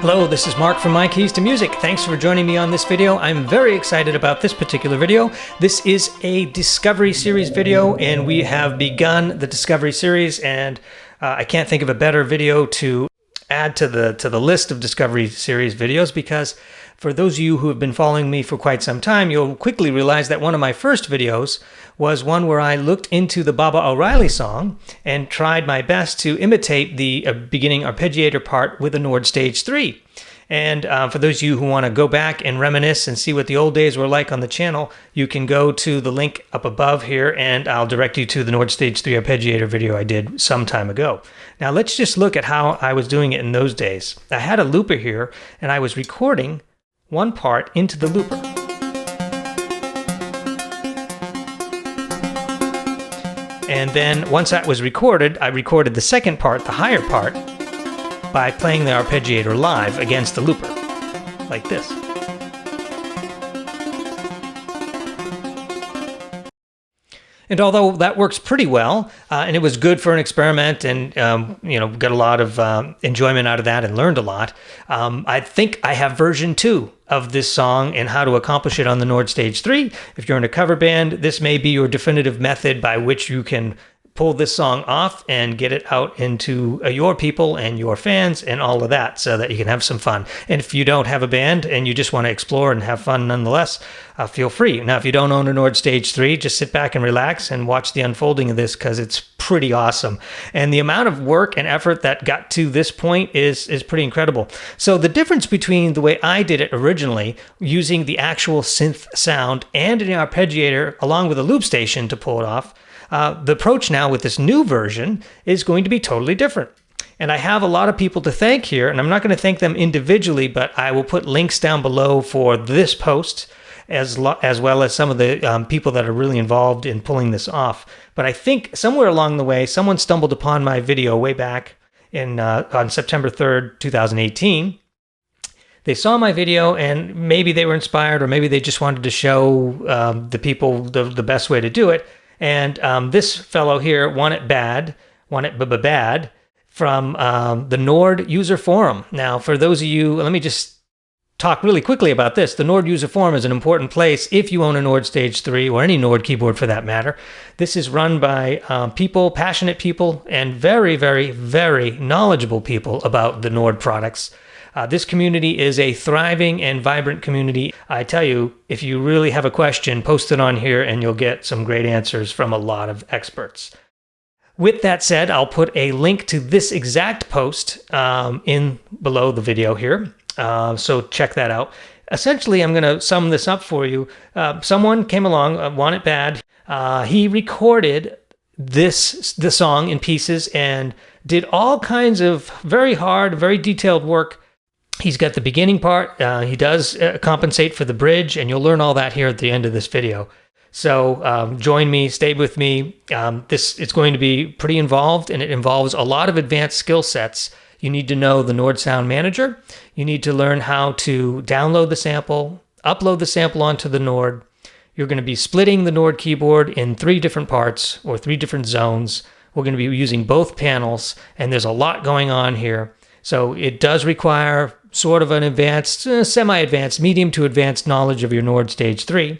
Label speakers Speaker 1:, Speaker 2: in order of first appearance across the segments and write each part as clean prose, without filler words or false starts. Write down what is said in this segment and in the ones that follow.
Speaker 1: Hello, this is Mark from My Keys to Music. Thanks for joining me on this video. I'm very excited about this particular video. This is a Discovery Series video, and we have begun the Discovery Series, and I can't think of a better video to add to the list of Discovery Series videos, because for those of you who have been following me for quite some time, you'll quickly realize that one of my first videos was one where I looked into the Baba O'Reilly song and tried my best to imitate the beginning arpeggiator part with a Nord Stage 3. And for those of you who want to go back and reminisce and see what the old days were like on the channel, you can go to the link up above here, and I'll direct you to the Nord Stage 3 arpeggiator video I did some time ago. Now let's just look at how I was doing it in those days. I had a looper here, and I was recording one part into the looper. And then once that was recorded, I recorded the second part, the higher part, by playing the arpeggiator live against the looper, like this. And although that works pretty well, and it was good for an experiment, and got a lot of enjoyment out of that and learned a lot, I think I have version 2 of this song and how to accomplish it on the Nord Stage 3. If you're in a cover band, this may be your definitive method by which you can pull this song off and get it out into your people and your fans and all of that, so that you can have some fun. And if you don't have a band and you just want to explore and have fun nonetheless, feel free. Now, if you don't own a Nord Stage 3, just sit back and relax and watch the unfolding of this, because it's pretty awesome. And the amount of work and effort that got to this point is pretty incredible. So the difference between the way I did it originally, using the actual synth sound and an arpeggiator along with a loop station to pull it off, the approach now with this new version is going to be totally different. And I have a lot of people to thank here, and I'm not going to thank them individually, but I will put links down below for this post, as well as some of the people that are really involved in pulling this off. But I think somewhere along the way, someone stumbled upon my video way back on September 3rd, 2018. They saw my video, and maybe they were inspired, or maybe they just wanted to show the people the best way to do it. And this fellow here won it bad from the Nord User Forum. Now, for those of you, let me just talk really quickly about this. The Nord User Forum is an important place if you own a Nord Stage 3 or any Nord keyboard for that matter. This is run by people, passionate people, and very, very, very knowledgeable people about the Nord products. This community is a thriving and vibrant community. I tell you, if you really have a question, post it on here and you'll get some great answers from a lot of experts. With that said, I'll put a link to this exact post in below the video here. So check that out. Essentially, I'm going to sum this up for you. Someone came along, want it bad. He recorded the song in pieces and did all kinds of very hard, very detailed work. He's got the beginning part. He does compensate for the bridge, and you'll learn all that here at the end of this video. So join me, stay with me. It's going to be pretty involved, and it involves a lot of advanced skill sets. You need to know the Nord Sound Manager. You need to learn how to download the sample, upload the sample onto the Nord. You're going to be splitting the Nord keyboard in 3 different parts or 3 different zones. We're going to be using both panels, and there's a lot going on here. So it does require sort of an advanced, semi-advanced, medium to advanced knowledge of your Nord Stage 3.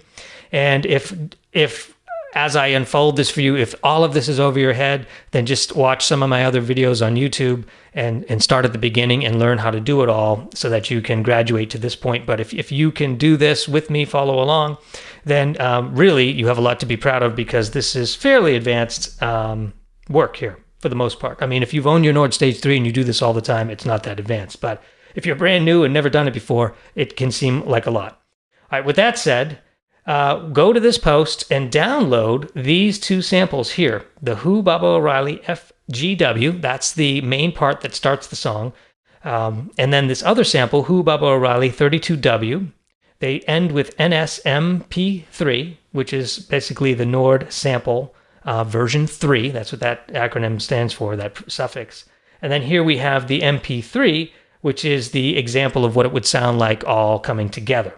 Speaker 1: And if as I unfold this for you, if all of this is over your head, then just watch some of my other videos on YouTube and start at the beginning and learn how to do it all so that you can graduate to this point. But if you can do this with me, follow along, then really you have a lot to be proud of, because this is fairly advanced work here for the most part. I mean, if you've owned your Nord Stage 3 and you do this all the time, it's not that advanced. But if you're brand new and never done it before, it can seem like a lot. All right, with that said, go to this post and download these 2 samples here. The Who Baba O'Reilly FGW, that's the main part that starts the song. And then this other sample, Who Baba O'Reilly 32W. They end with NSMP3, which is basically the Nord sample version 3. That's what that acronym stands for, that suffix. And then here we have the MP3, which is the example of what it would sound like all coming together.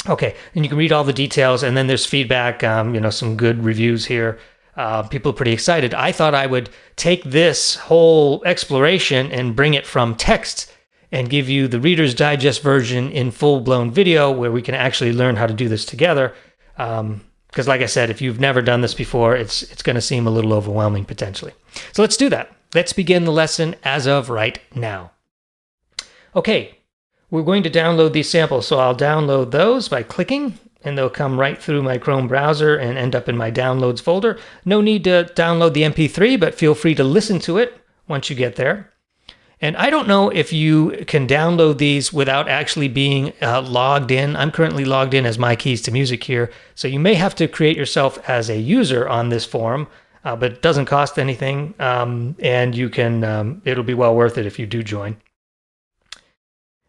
Speaker 1: Okay, and you can read all the details, and then there's feedback, some good reviews here. People are pretty excited. I thought I would take this whole exploration and bring it from text and give you the Reader's Digest version in full-blown video where we can actually learn how to do this together. Because like I said, if you've never done this before, it's going to seem a little overwhelming potentially. So let's do that. Let's begin the lesson as of right now. Okay, we're going to download these samples. So I'll download those by clicking, and they'll come right through my Chrome browser and end up in my downloads folder. No need to download the MP3, but feel free to listen to it once you get there. And I don't know if you can download these without actually being logged in. I'm currently logged in as My Keys to Music here. So you may have to create yourself as a user on this forum, but it doesn't cost anything. And you can, it'll be well worth it if you do join.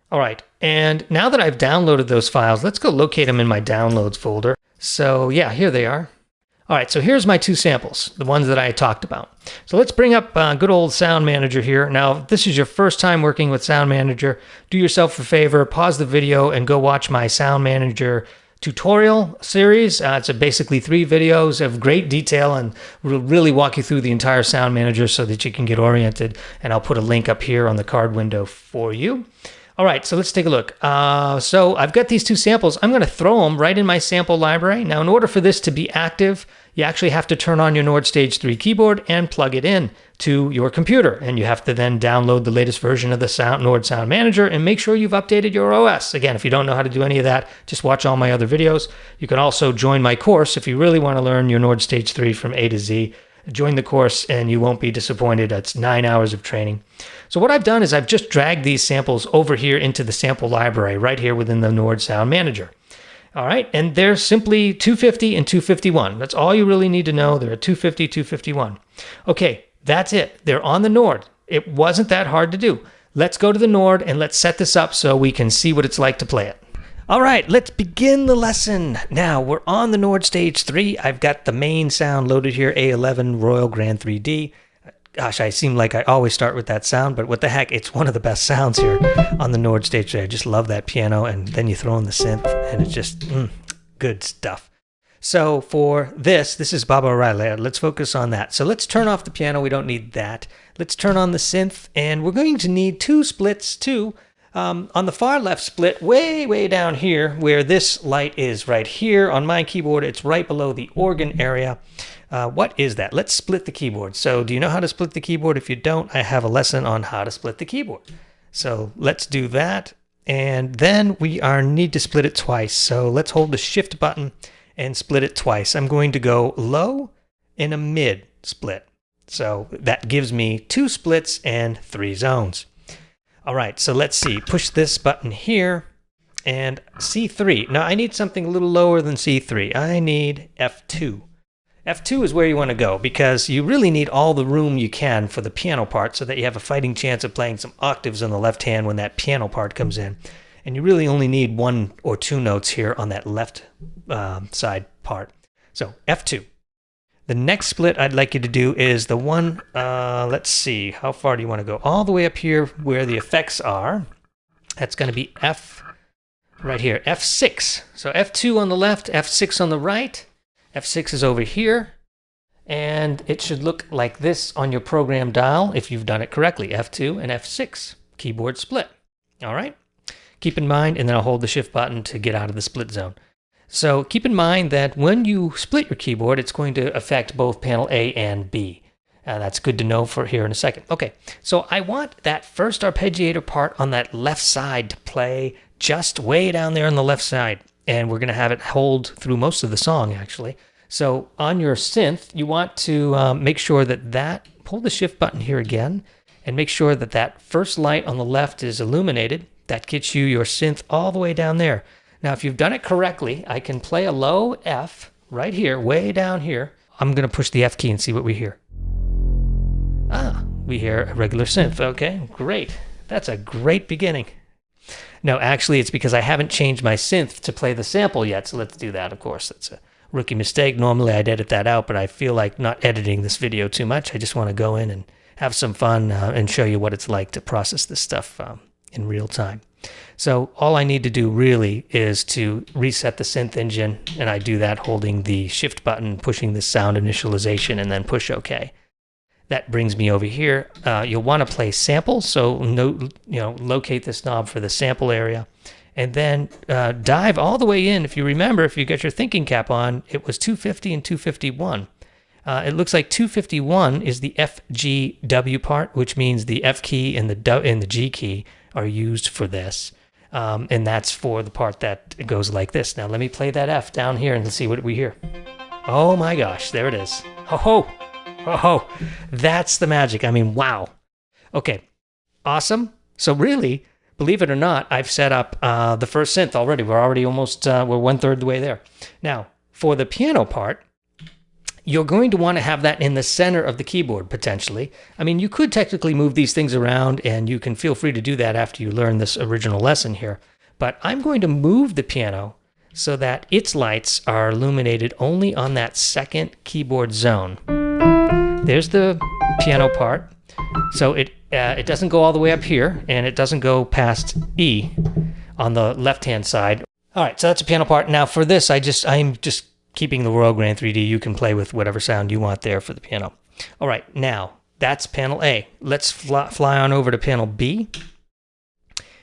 Speaker 1: All right. And now that I've downloaded those files, let's go locate them in my downloads folder. So yeah, here they are. All right, so here's my two samples, the ones that I talked about. So let's bring up good old Sound Manager here. Now, if this is your first time working with Sound Manager, do yourself a favor, pause the video and go watch my Sound Manager tutorial series. It's basically 3 videos of great detail, and we'll really walk you through the entire Sound Manager so that you can get oriented. And I'll put a link up here on the card window for you. All right, so let's take a look. So I've got these 2 samples. I'm going to throw them right in my sample library. Now, in order for this to be active, you actually have to turn on your Nord Stage 3 keyboard and plug it in to your computer. And you have to then download the latest version of the Nord Sound Manager and make sure you've updated your OS. Again, if you don't know how to do any of that, just watch all my other videos. You can also join my course if you really want to learn your Nord Stage 3 from A to Z. Join the course and you won't be disappointed. It's 9 hours of training. So what I've done is I've just dragged these samples over here into the sample library right here within the Nord Sound Manager. All right, and they're simply 250 and 251. That's all you really need to know. They're at 250, 251. Okay, that's it. They're on the Nord. It wasn't that hard to do. Let's go to the Nord and let's set this up so we can see what it's like to play it. All right, let's begin the lesson. Now, we're on the Nord Stage 3. I've got the main sound loaded here, A11 Royal Grand 3D. Gosh, I seem like I always start with that sound, but what the heck, it's one of the best sounds here on the Nord Stage 3. I just love that piano, and then you throw in the synth, and it's just good stuff. So for this is Baba O'Reilly. Let's focus on that. So let's turn off the piano. We don't need that. Let's turn on the synth, and we're going to need 2 splits too. On the far left split, way down here, where this light is right here on my keyboard, it's right below the organ area. What is that? Let's split the keyboard. So do you know how to split the keyboard? If you don't, I have a lesson on how to split the keyboard. So let's do that. And then we need to split it twice. So let's hold the shift button and split it twice. I'm going to go low and a mid split. So that gives me 2 splits and 3 zones. All right, so let's see. Push this button here and C3. Now I need something a little lower than C3. I need F2. F2 is where you want to go because you really need all the room you can for the piano part so that you have a fighting chance of playing some octaves on the left hand when that piano part comes in. And you really only need 1 or 2 notes here on that left side part. So F2. The next split I'd like you to do is the one, let's see, how far do you want to go? All the way up here where the effects are. That's going to be F right here, F6. So F2 on the left, F6 on the right. F6 is over here. And it should look like this on your program dial if you've done it correctly. F2 and F6, keyboard split. All right? Keep in mind, and then I'll hold the shift button to get out of the split zone. So keep in mind that when you split your keyboard, it's going to affect both panel A and B. That's good to know for here in a second. Okay, so I want that first arpeggiator part on that left side to play just way down there on the left side. And we're going to have it hold through most of the song, actually. So on your synth, you want to make sure that pull the shift button here again, and make sure that that first light on the left is illuminated. That gets you your synth all the way down there. Now, if you've done it correctly, I can play a low F right here, way down here. I'm going to push the F key and see what we hear. We hear a regular synth. Okay, great. That's a great beginning. No, actually, it's because I haven't changed my synth to play the sample yet, so let's do that, of course. That's a rookie mistake. Normally, I'd edit that out, but I feel like not editing this video too much. I just want to go in and have some fun and show you what it's like to process this stuff in real time. So all I need to do really is to reset the synth engine, and I do that holding the shift button, pushing the sound initialization, and then push OK. that brings me over here. You'll want to play sample, so locate this knob for the sample area, and then dive all the way in. If you remember, if you got your thinking cap on, it was 250 and 251. It looks like 251 is the F, G, W part, which means the F key and the G key are used for this. And that's for the part that goes like this. Now let me play that F down here and let's see what we hear. Oh my gosh, there it is. Ho ho, ho ho. That's the magic. I mean, wow. Okay, awesome. So really, believe it or not, I've set up the first synth already. We're already almost, we're 1/3 the way there. Now, for the piano part, you're going to want to have that in the center of the keyboard, potentially. I mean, you could technically move these things around, and you can feel free to do that after you learn this original lesson here. But I'm going to move the piano so that its lights are illuminated only on that second keyboard zone. There's the piano part. So it doesn't go all the way up here, and it doesn't go past E on the left-hand side. All right, so that's the piano part. Now for this, I'm just keeping the Royal Grand 3D. You can play with whatever sound you want there for the piano. All right, now that's panel A. Let's fly on over to panel B.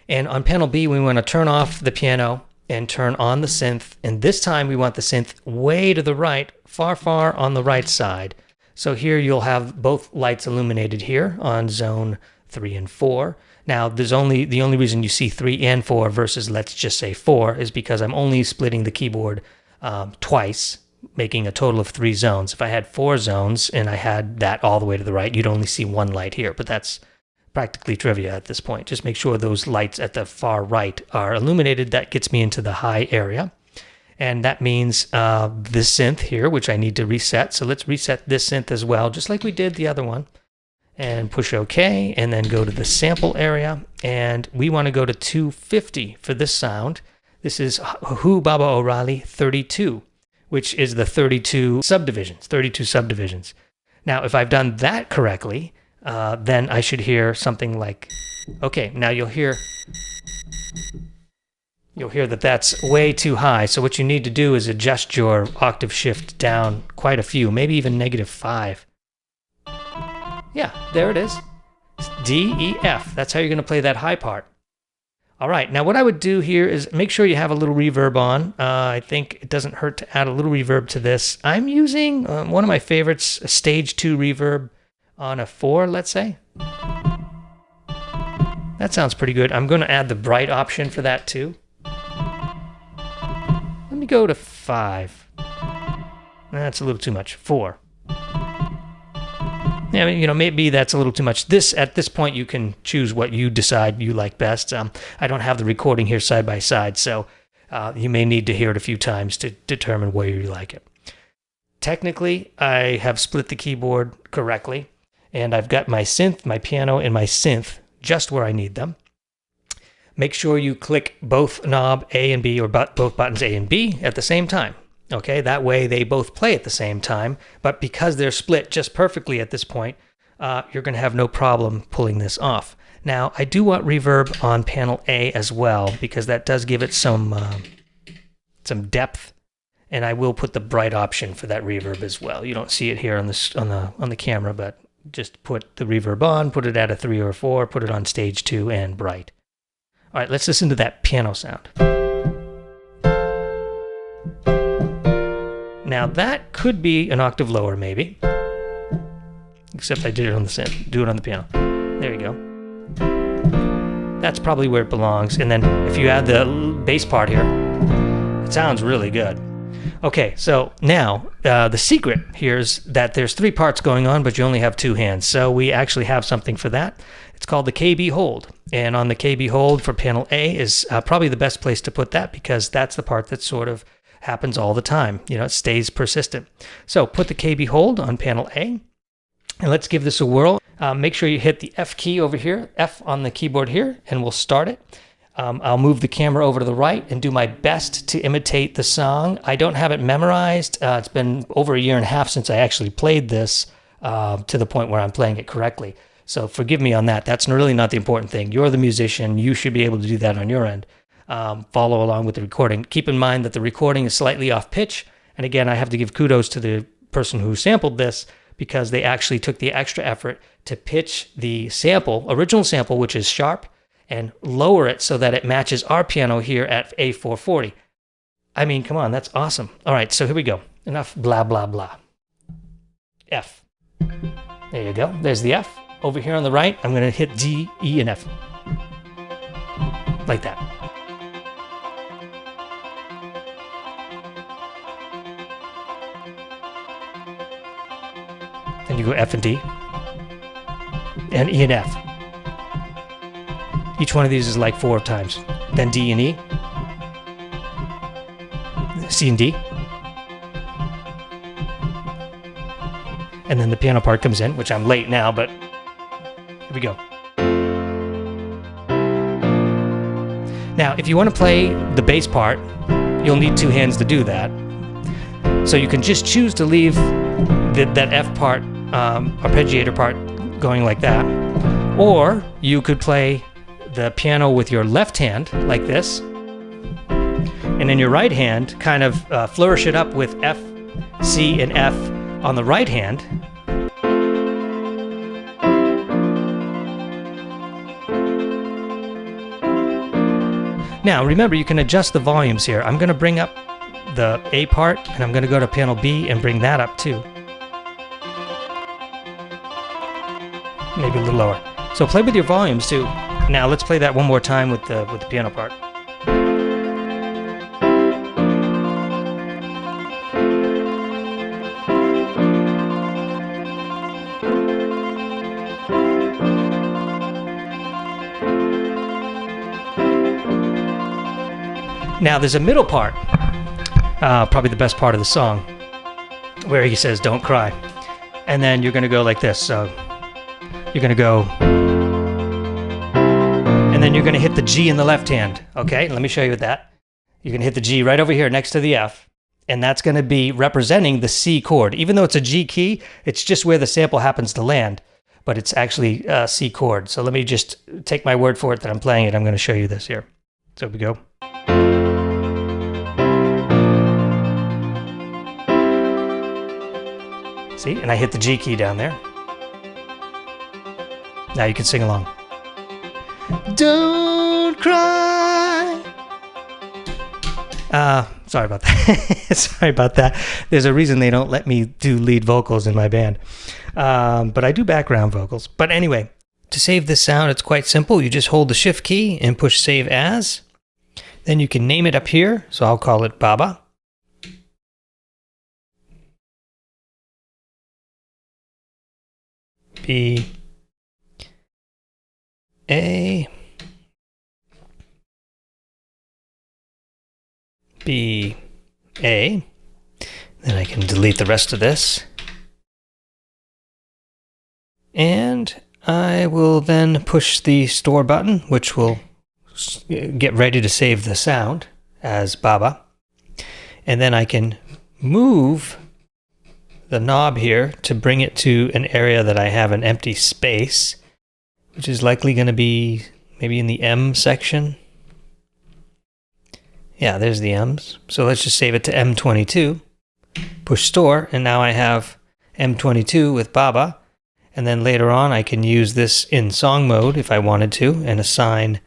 Speaker 1: And on panel B, we want to turn off the piano and turn on the synth. And this time we want the synth way to the right, far, far on the right side. So here you'll have both lights illuminated here on zone 3 and 4. Now, the only reason you see 3 and 4 versus, let's just say, 4 is because I'm only splitting the keyboard twice, making a total of 3 zones. If I had 4 zones and I had that all the way to the right, you'd only see 1 light here, but that's practically trivia at this point. Just make sure those lights at the far right are illuminated. That gets me into the high area, and that means this synth here, which I need to reset. So let's reset this synth as well, just like we did the other one, and push OK, and then go to the sample area, and we want to go to 250 for this sound. This is Hu Baba O'Reilly 32, which is the 32 subdivisions. Now, if I've done that correctly, then I should hear something like, okay, now you'll hear that that's way too high. So what you need to do is adjust your octave shift down quite a few, maybe even -5. Yeah, there it is. It's D, E, F. That's how you're going to play that high part. All right, now what I would do here is make sure you have a little reverb on. I think it doesn't hurt to add a little reverb to this. I'm using one of my favorites, a stage 2 reverb on a 4, let's say. That sounds pretty good. I'm going to add the bright option for that too. Let me go to 5. That's a little too much. 4. Yeah, I mean, maybe that's a little too much. At this point, you can choose what you decide you like best. I don't have the recording here side by side, so you may need to hear it a few times to determine where you like it. Technically, I have split the keyboard correctly, and I've got my synth, my piano, and my synth just where I need them. Make sure you click both knob A and B, or both buttons A and B at the same time. Okay, that way they both play at the same time, but because they're split just perfectly at this point, you're going to have no problem pulling this off. Now, I do want reverb on panel A as well, because that does give it some depth, and I will put the bright option for that reverb as well. You don't see it here on the camera, but just put the reverb on, put it at a 3 or 4, put it on stage 2 and bright. All right, let's listen to that piano sound. Now that could be an octave lower, maybe. Except I did it on the synth. Do it on the piano. There you go. That's probably where it belongs. And then if you add the bass part here, it sounds really good. Okay, so now the secret here is that there's 3 parts going on, but you only have 2 hands. So we actually have something for that. It's called the KB hold. And on the KB hold for panel A is probably the best place to put that, because that's the part that sort of happens all the time. It stays persistent. So put the KB hold on panel A, and let's give this a whirl. Make sure you hit the F key over here, F on the keyboard here, and we'll start it. I'll move the camera over to the right and do my best to imitate the song. I don't have it memorized. It's been over 1.5 years since I actually played this to the point where I'm playing it correctly. So forgive me on that. That's really not the important thing. You're the musician. You should be able to do that on your end. Follow along with the recording. Keep in mind that the recording is slightly off pitch. And again, I have to give kudos to the person who sampled this, because they actually took the extra effort to pitch the sample, original sample, which is sharp, and lower it so that it matches our piano here at A440. I mean, come on, that's awesome. All right, so here we go. Enough blah, blah, blah. F. There you go. There's the F. Over here on the right, I'm going to hit G, E, and F. Like that. Then you go F and D. And E and F. Each one of these is like 4 times. Then D and E. C and D. And then the piano part comes in, which I'm late now, but here we go. Now, if you want to play the bass part, you'll need 2 hands to do that. So you can just choose to leave that F part, arpeggiator part, going like that. Or you could play the piano with your left hand, like this. And in your right hand, kind of flourish it up with F, C, and F on the right hand. Now, remember, you can adjust the volumes here. I'm going to bring up the A part, and I'm going to go to piano B and bring that up too. Maybe a little lower. So play with your volumes too. Now let's play that one more time with the piano part. Now there's a middle part, probably the best part of the song, where he says, "Don't cry." And then you're going to go like this. So you're going to go, and then you're going to hit the G in the left hand. Okay, let me show you that. You're going to hit the G right over here next to the F, and that's going to be representing the C chord. Even though it's a G key, it's just where the sample happens to land, but it's actually a C chord. So let me just take my word for it that I'm playing it. I'm going to show you this here. So here we go. See, and I hit the G key down there. Now you can sing along. Don't cry. Sorry about that. Sorry about that. There's a reason they don't let me do lead vocals in my band. But I do background vocals. But anyway, to save this sound, it's quite simple. You just hold the Shift key and push Save As. Then you can name it up here. So I'll call it Baba. B, A, B, A. Then I can delete the rest of this. And I will then push the Store button, which will get ready to save the sound as Baba. And then I can move the knob here to bring it to an area that I have an empty space, which is likely going to be maybe in the M section. Yeah, there's the M's. So let's just save it to M22, push Store, and now I have M22 with Baba. And then later on I can use this in song mode if I wanted to and assign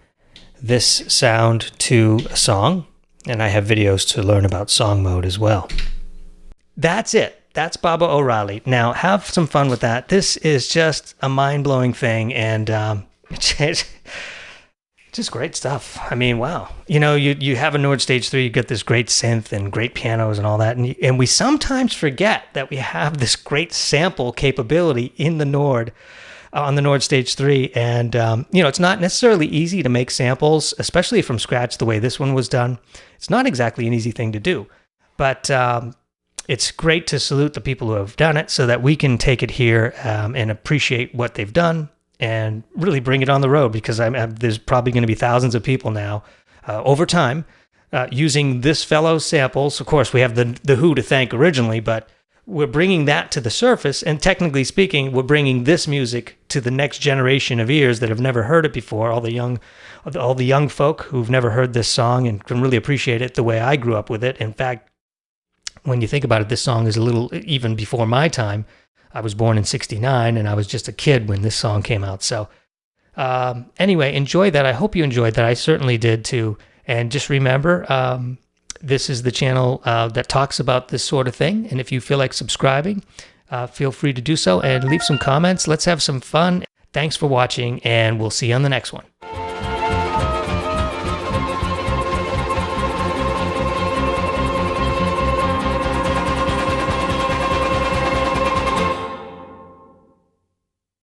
Speaker 1: this sound to a song. And I have videos to learn about song mode as well. That's it. That's Baba O'Reilly. Now, have some fun with that. This is just a mind-blowing thing, and just great stuff. I mean, wow. You know, you have a Nord Stage 3, you get this great synth and great pianos and all that, and we sometimes forget that we have this great sample capability in the Nord, on the Nord Stage 3, and, you know, it's not necessarily easy to make samples, especially from scratch the way this one was done. It's not exactly an easy thing to do, but it's great to salute the people who have done it so that we can take it here and appreciate what they've done and really bring it on the road, because there's probably going to be thousands of people now over time using this fellow's samples. Of course, we have the Who to thank originally, but we're bringing that to the surface, and technically speaking, we're bringing this music to the next generation of ears that have never heard it before, all the young folk who've never heard this song and can really appreciate it the way I grew up with it. In fact, when you think about it, this song is a little, even before my time, I was born in 69 and I was just a kid when this song came out. So anyway, enjoy that. I hope you enjoyed that. I certainly did too. And just remember, this is the channel that talks about this sort of thing. And if you feel like subscribing, feel free to do so and leave some comments. Let's have some fun. Thanks for watching, and we'll see you on the next one.